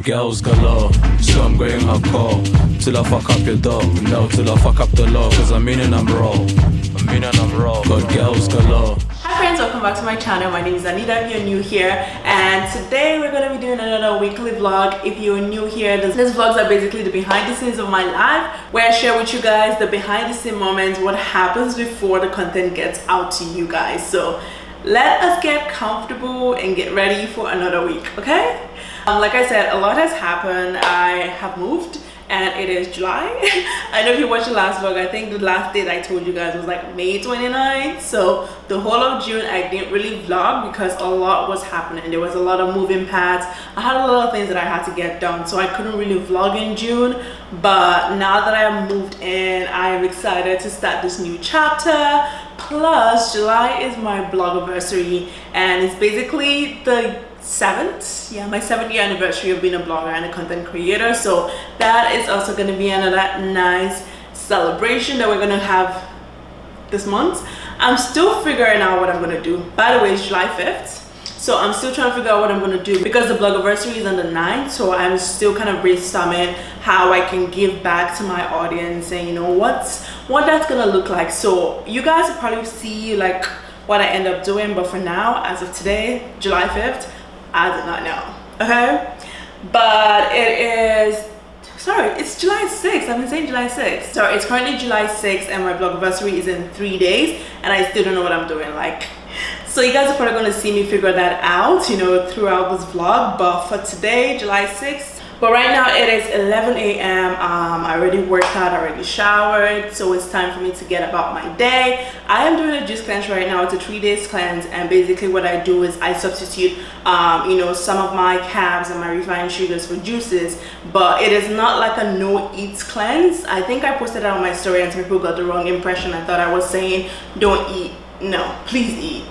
girls galore, so I'm going hardcore till I fuck up your dog. No, till I fuck up the law, cause I'm meaning I'm raw. Got girls galore. Hi friends, welcome back to my channel. My name is Anita if you're new here, and today we're going to be doing another weekly vlog. If you're new here, these vlogs are basically the behind the scenes of my life, where I share with you guys the behind the scene moments, what happens before the content gets out to you guys. So let us get comfortable and get ready for another week, okay? Like I said, a lot has happened. I have moved and it is July. I know if you watched the last vlog, I think the last date I told you guys was like May 29th. So the whole of June I didn't really vlog because a lot was happening. There was a lot of moving parts. I had a lot of things that I had to get done, so I couldn't really vlog in June. But now that I have moved in, I am excited to start this new chapter. Plus July is my blog-iversary, and it's basically the my 7th year anniversary of being a blogger and a content creator. So that is also going to be another nice celebration that we're going to have this month. I'm still figuring out what I'm going to do. By the way, it's July 5th, so I'm still trying to figure out what I'm going to do because the blog-iversary is on the 9th. So I'm still kind of brainstorming how I can give back to my audience and, you know, what that's going to look like. So you guys will probably see like what I end up doing, but for now, as of today, July 5th, I do not know, okay? But it's July 6th. I've been saying July 6th. So it's currently July 6th and my blog-iversary is in 3 days and I still don't know what I'm doing. So you guys are probably going to see me figure that out, you know, throughout this vlog. But for today, July 6th, but right now it is 11 a.m. I already worked out, I already showered, so it's time for me to get about my day. I am doing a juice cleanse right now. It's a 3 days cleanse, and basically what I do is I substitute you know, some of my carbs and my refined sugars for juices, but it is not like a no eats cleanse. I think I posted that on my story and some people got the wrong impression. I thought I was saying don't eat. No, please eat.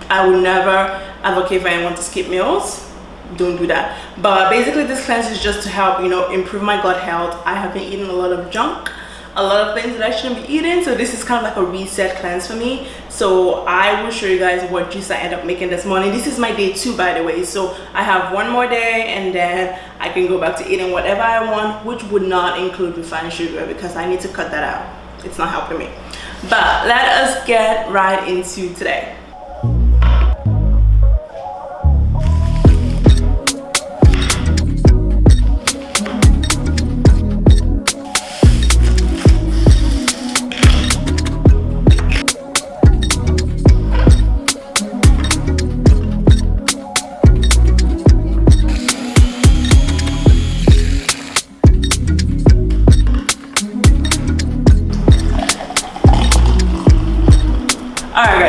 I would never advocate for anyone to skip meals. Don't do that. But basically this cleanse is just to help, you know, improve my gut health. I have been eating a lot of junk, a lot of things that I shouldn't be eating, so this is kind of like a reset cleanse for me. So I will show you guys what juice I end up making this morning. This is my day 2, by the way, so I have one more day and then I can go back to eating whatever I want, which would not include refined sugar because I need to cut that out. It's not helping me. But let us get right into today.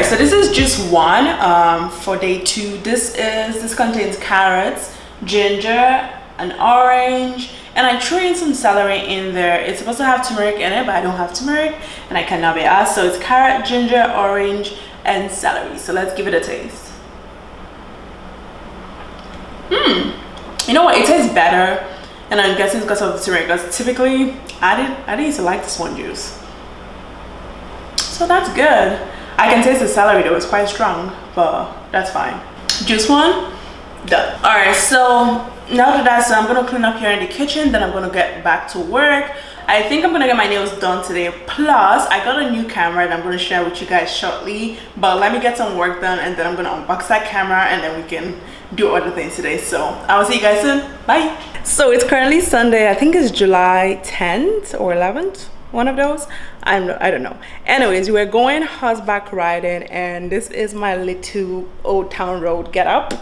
So this is just one for day 2. This contains carrots, ginger, an orange, and I threw in some celery in there. It's supposed to have turmeric in it, but I don't have turmeric and I cannot be asked. So it's carrot, ginger, orange, and celery. So let's give it a taste. You know what? It tastes better, and I'm guessing it's because of the turmeric. Because typically, I didn't used to like this one juice. So that's good. I can taste the celery though, it's quite strong, but that's fine. Juice 1, done. All right, so now that that's done, I'm gonna clean up here in the kitchen, then I'm gonna get back to work. I think I'm gonna get my nails done today. Plus, I got a new camera that I'm gonna share with you guys shortly, but let me get some work done and then I'm gonna unbox that camera and then we can do other things today. So I will see you guys soon, bye. So it's currently Sunday, I think it's July 10th or 11th. One of those, I don't know. Anyways, we're going horseback riding and this is my little Old Town Road get up.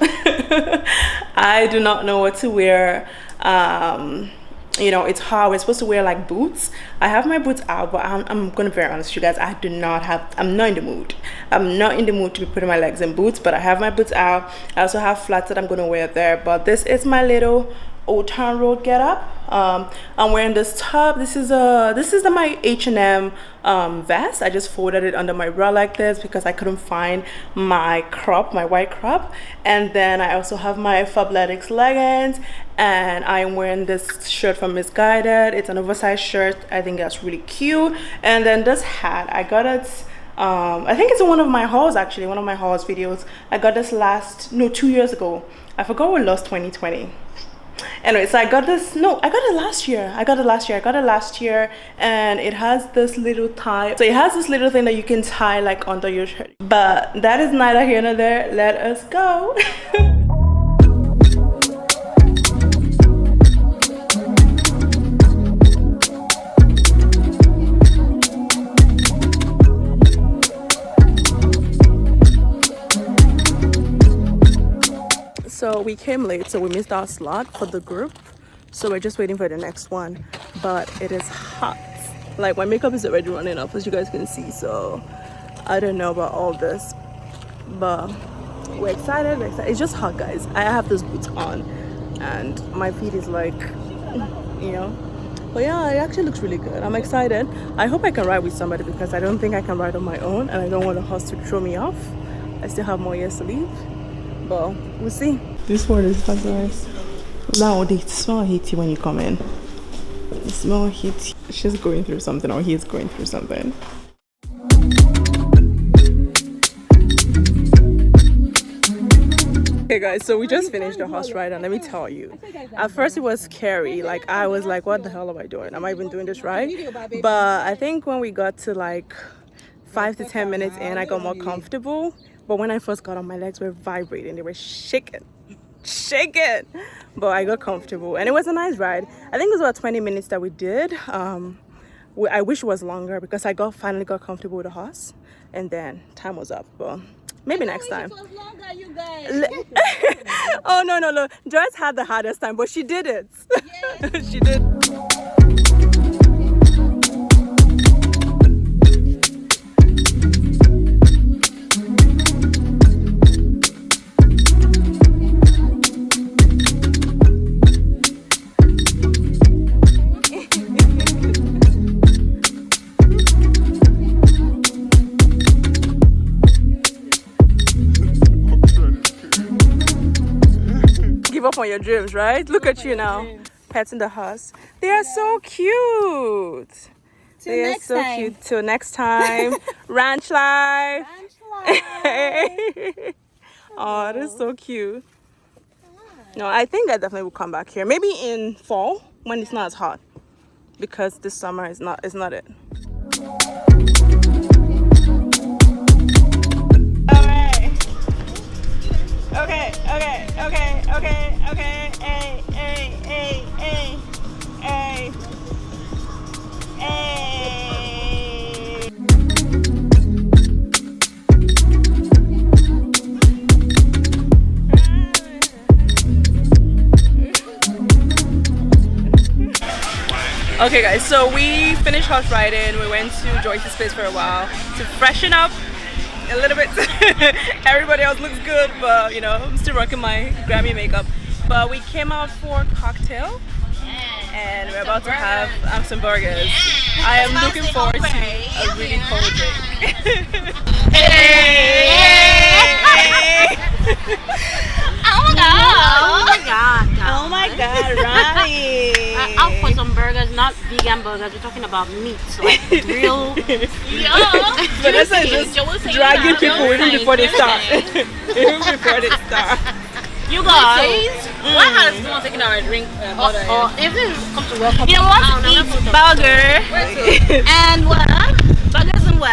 I do not know what to wear. You know, it's hard. We're supposed to wear like boots. I have my boots out, but I'm gonna be very honest with you guys, I'm not in the mood. I'm not in the mood to be putting my legs in boots, but I have my boots out. I also have flats that I'm gonna wear there, but this is my little Old Town Road get up. I'm wearing this top. This is my H&M vest. I just folded it under my bra like this because I couldn't find my crop, my white crop. And then I also have my Fabletics leggings, and I'm wearing this shirt from Misguided. It's an oversized shirt. I think that's really cute. And then this hat, I got it I think it's in one of my hauls, actually, one of my hauls videos. I got this 2 years ago. I forgot we lost 2020. Anyway, so I got this. No, I got it last year. I got it last year, and it has this little tie. So it has this little thing that you can tie like under your shirt. But that is neither here nor there. Let us go. So we came late, so we missed our slot for the group. So we're just waiting for the next one. But it is hot. Like my makeup is already running off, as you guys can see. So I don't know about all this, but we're excited. It's just hot, guys. I have those boots on, and my feet is like, you know. But yeah, it actually looks really good. I'm excited. I hope I can ride with somebody because I don't think I can ride on my own, and I don't want a horse to throw me off. I still have more years to live. But we'll see. This word is hot, guys. Now they smell heaty when you come in. They smell heaty. She's going through something, or he's going through something. Okay guys, so we just finished the horse ride, and let me tell you, at first it was scary. Like I was like, what the hell am I doing? Am I even doing this right? But I think when we got to like 5 to 10 minutes in, I got more comfortable. But when I first got on, my legs were vibrating. They were shaking. But I got comfortable. And it was a nice ride. I think it was about 20 minutes that we did. I wish it was longer because I finally got comfortable with the horse. And then time was up. But maybe next time. It was longer, you guys. Oh, no. Joyce had the hardest time, but she did it. Yes. She did. Give up on your dreams, right? Look at you now, petting the horse. They are so cute. They are so cute. Till next time. Ranch life. Oh, that's so cute. No, I think I definitely will come back here. Maybe in fall when it's not as hot, because this summer is not it. Okay. Okay guys, so we finished horse riding. We went to Joyce's place for a while to freshen up a little bit. Everybody else looks good, but you know, I'm still rocking my Grammy makeup. But we came out for cocktail, and we're about to have some burgers. I am looking forward to a really cold drink. Oh my god, Ronnie! Out for some burgers, not vegan burgers. We're talking about meat, like real. Vanessa is just dragging people even before they start. Even before they start. You guys, why has someone taken our drink? Or if it comes to welcome, you want to eat burger and what? Burgers and what?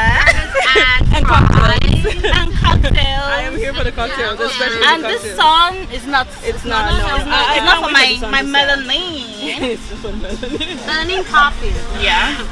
And cocktails. And cocktails. I am here for the cocktails, especially and the cocktails. this song is not. It's not. No. It's not for my melanin. It's for melanin. Melanin coffee. Yeah.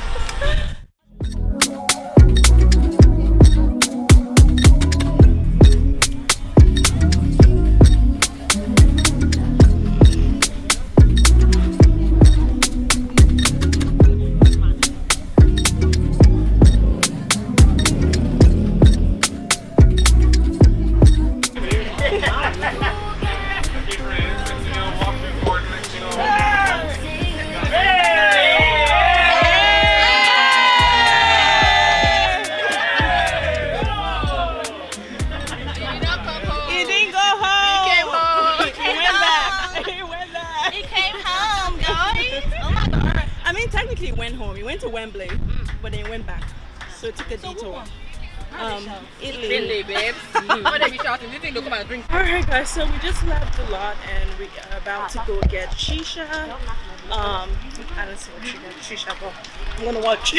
Went home. He went to Wembley, but then he went back. So it took a detour. Italy. babes. What are you shouting? You think they'll come and drink? Alright guys, so we just left the lot and we are about to go get shisha. I don't see what shisha, but I'm gonna watch.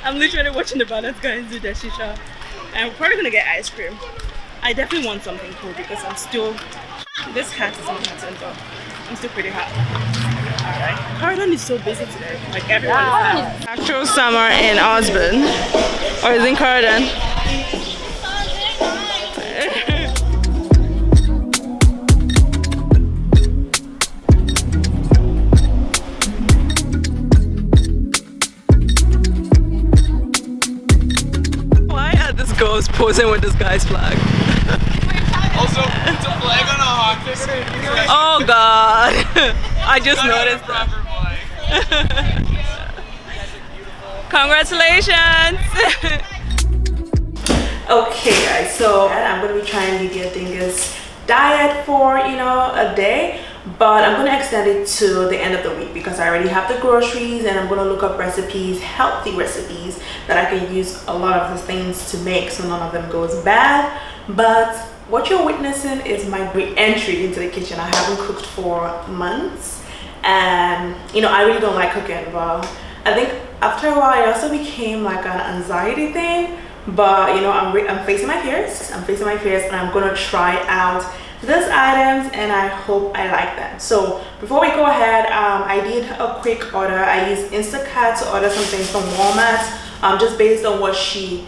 I'm literally watching the balance guys do their shisha. And we're probably gonna get ice cream. I definitely want something cool because I'm still, this hat is not hot, but I'm still pretty hot. Alright. Carlton is so busy today. Like everyone is out. Actual summer in Osborne. Or is in Carlton? Why are these girls posing with this guy's flag? Also, it's a flag on a hawk. Oh god. I just noticed that. Congratulations. Okay guys, so I'm gonna be trying Lydia Dinga's diet for a day, but I'm gonna extend it to the end of the week because I already have the groceries and I'm gonna look up recipes, healthy recipes that I can use a lot of the things to make so none of them goes bad. But what you're witnessing is my re-entry into the kitchen. I haven't cooked for months and I really don't like cooking, but I think after a while it also became like an anxiety thing. But I'm facing my fears. And I'm gonna try out these items and I hope I like them. So before we go ahead, I did a quick order. I used Instacart to order some things from Walmart, just based on what she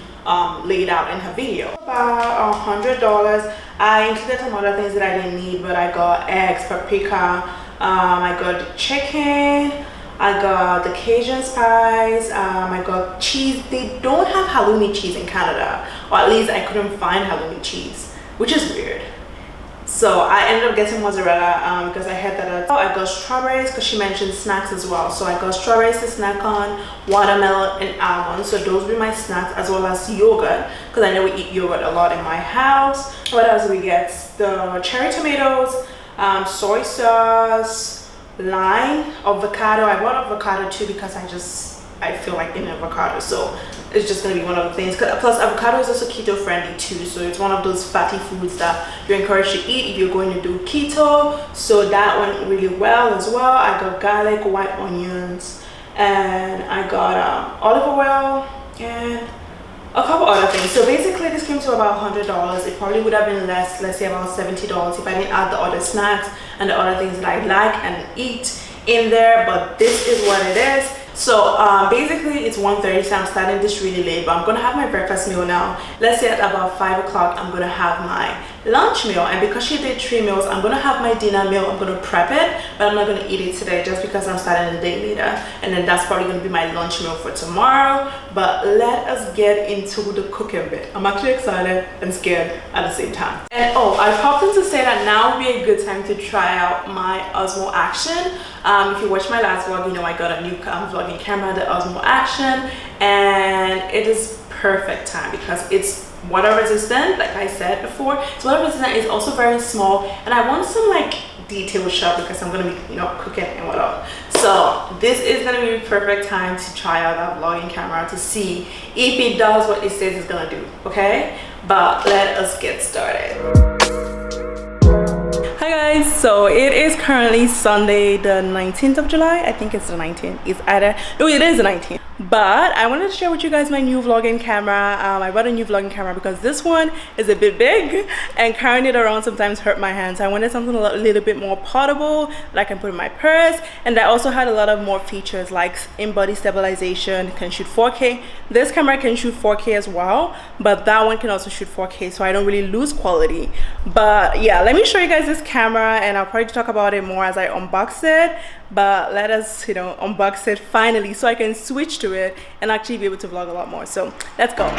laid out in her video. About $100. I included some other things that I didn't need, but I got eggs, paprika, I got chicken, I got the Cajun spice, I got cheese. They don't have halloumi cheese in Canada, or at least I couldn't find halloumi cheese, which is weird. So I ended up getting mozzarella because I heard that. I got strawberries because she mentioned snacks as well. So I got strawberries to snack on, watermelon and almonds. So those will be my snacks, as well as yogurt because I know we eat yogurt a lot in my house. What else do we get? The cherry tomatoes, soy sauce, lime, avocado. I bought avocado too because I feel like eating avocado, so it's just gonna be one of the things. Plus avocado is also keto friendly too, so it's one of those fatty foods that you're encouraged to eat if you're going to do keto. So that went really well as well. I got garlic, white onions, and I got olive oil and a couple other things. So basically this came to about $100. It probably would have been less, let's say about $70, if I didn't add the other snacks and the other things that I like and eat in there. But this is what it is. So basically it's 1:30, so I'm starting this really late, but I'm gonna have my breakfast meal now. Let's say at about 5 o'clock I'm gonna have my lunch meal, and because she did 3 meals, I'm gonna have my dinner meal. I'm gonna prep it, but I'm not gonna eat it today just because I'm starting the day later, and then that's probably gonna be my lunch meal for tomorrow. But let us get into the cooking bit. I'm actually excited and scared at the same time. And oh, I popped in to say that now would be a good time to try out my Osmo Action. If you watched my last vlog, you know I got a new vlogging camera, the Osmo Action, and it is perfect time because it's water resistant. Like I said before, it's water resistant. It's also very small, and I want some like detail shot because I'm gonna be cooking and whatnot. So this is gonna be a perfect time to try out that vlogging camera to see if it does what it says it's gonna do. Okay, but let us get started. Hi guys, so it is currently Sunday the 19th of July. I think it's the 19th. It's either, no, it is the 19th. But I wanted to share with you guys my new vlogging camera. I bought a new vlogging camera because this one is a bit big and carrying it around sometimes hurt my hands. I wanted something a little bit more portable that I can put in my purse, and that also had a lot of more features like in-body stabilization, can shoot 4K. This camera can shoot 4K as well, but that one can also shoot 4K, so I don't really lose quality. But yeah, let me show you guys this camera, and I'll probably talk about it more as I unbox it. But let us unbox it finally so I can switch to it and actually be able to vlog a lot more. So let's go.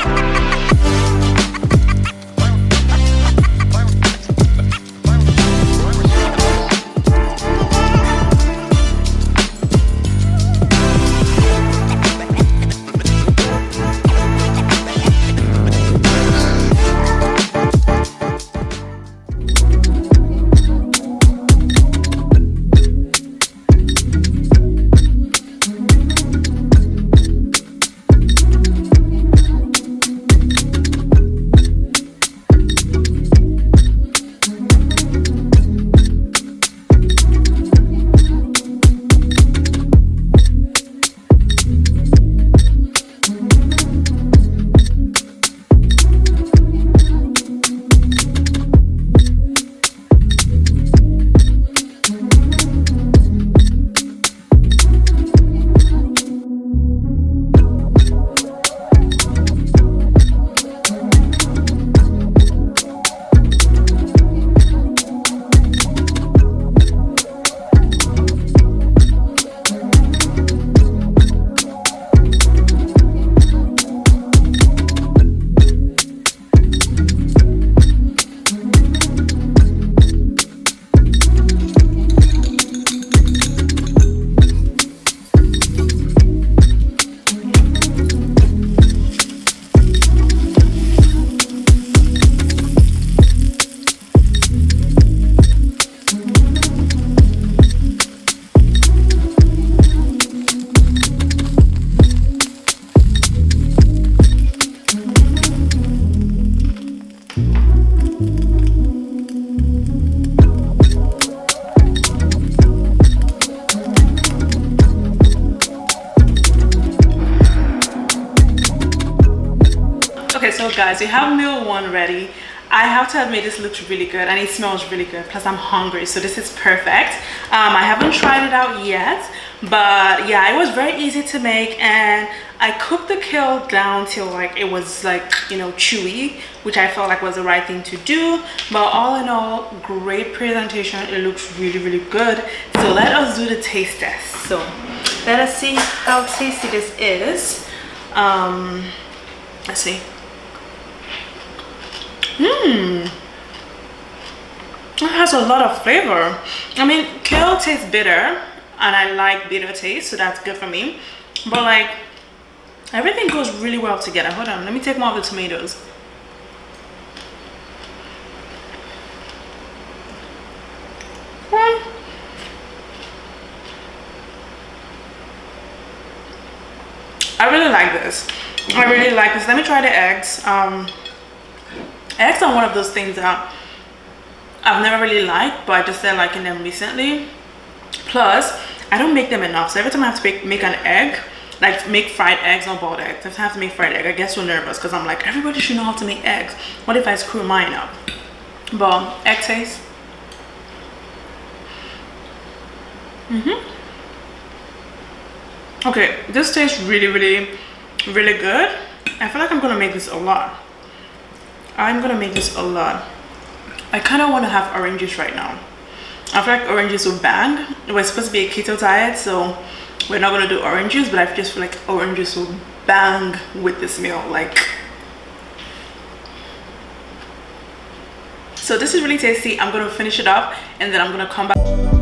so guys, we have meal 1 ready. I have to admit this looks really good and it smells really good, plus I'm hungry, so this is perfect. I haven't tried it out yet, but yeah, it was very easy to make, and I cooked the kale down till like it was like, you know, chewy, which I felt like was the right thing to do. But all in all, great presentation. It looks really good. So let us do the taste test. So let us see how tasty this is. Let's see. It has a lot of flavor. I mean, kale tastes bitter and I like bitter taste, so that's good for me. But like, everything goes really well together. Hold on, let me take more of the tomatoes. I really like this. I really like this. Let me try the eggs. Eggs are one of those things that I've never really liked, but I just started liking them recently. Plus, I don't make them enough, so every time I have to make an egg, like make fried eggs or boiled eggs, if I have to make fried egg, I get so nervous because I'm like, everybody should know how to make eggs. What if I screw mine up? But egg taste. Okay, this tastes really good. I feel like I'm gonna make this a lot. I'm gonna make this a lot. I kind of want to have oranges right now. I feel like oranges will bang. We're supposed to be a keto diet, so we're not gonna do oranges, but I just feel like oranges will bang with this meal. Like, so this is really tasty. I'm gonna finish it up and then I'm gonna come back.